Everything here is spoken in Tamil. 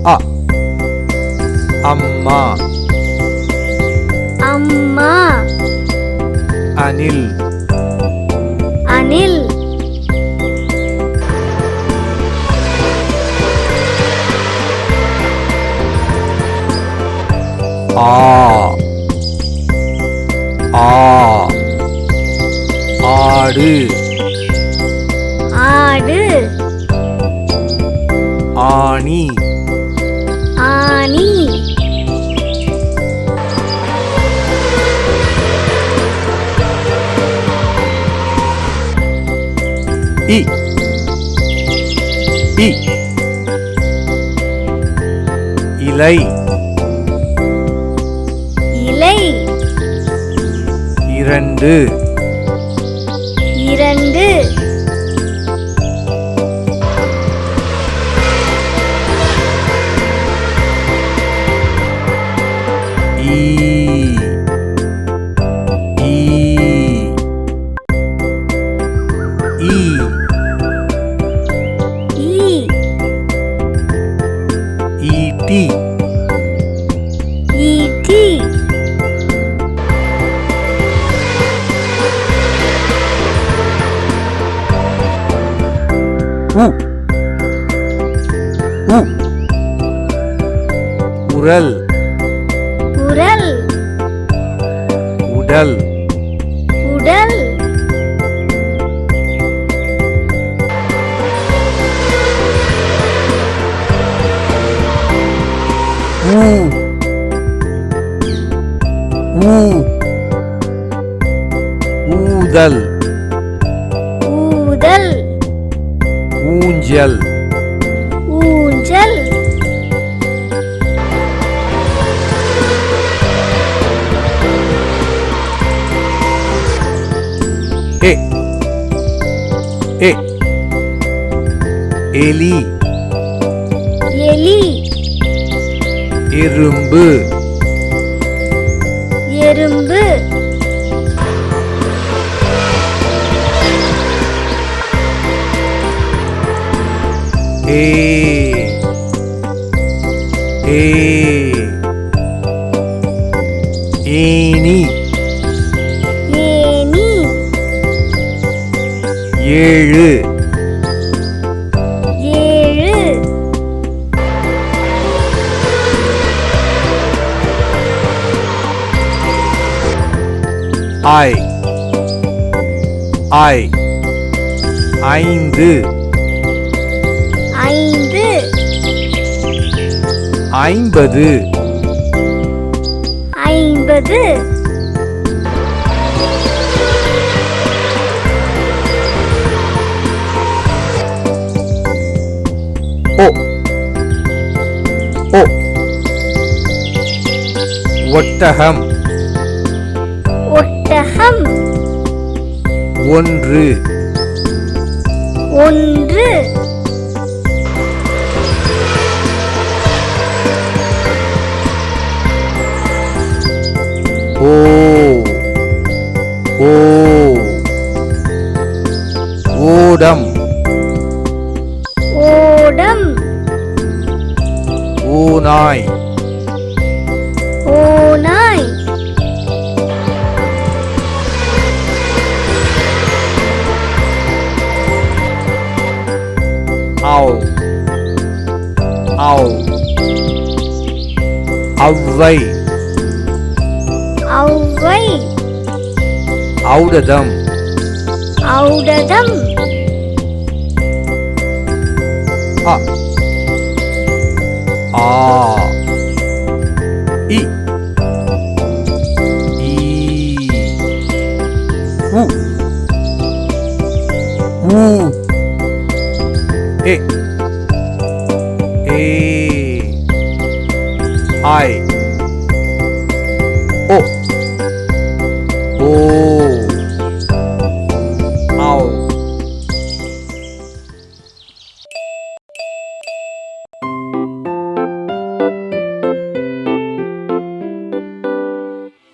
அ அம்மா அம்மா அனில் அனில் ஆ ஆ ஆடு ஆடு ஆணி ஆனி இ இ இலை இலை இரண்டு இரண்டு ஈ ஈ ஈ ஈ ஈட்டி ஈட்டி உ உ உரல் உரல் உடல் உடல் ஊ ஊ ஊதல் ஊதல் ஊஞ்சல் ஊஞ்சல் ஏ ஏ எலி எலி எறும்பு எறும்பு ஏ ஏ ஏனி ஏனி ஏழு ஏழு ஐ ஐ ஐந்து ஐந்து ஐம்பது ஐம்பது ஓ ஓ ஒட்டகம் ஒட்டகம் ஒன்று ஒன்று ஓ ஓ ஓடம் ஓடம் ஓநாய் ஓநாய் owl owl ஔவை ஔவை ஔடதம் ஔடதம் அ ஆ இ ஈ உ ஊ ஏ ஏ ஐ ஓ ஓ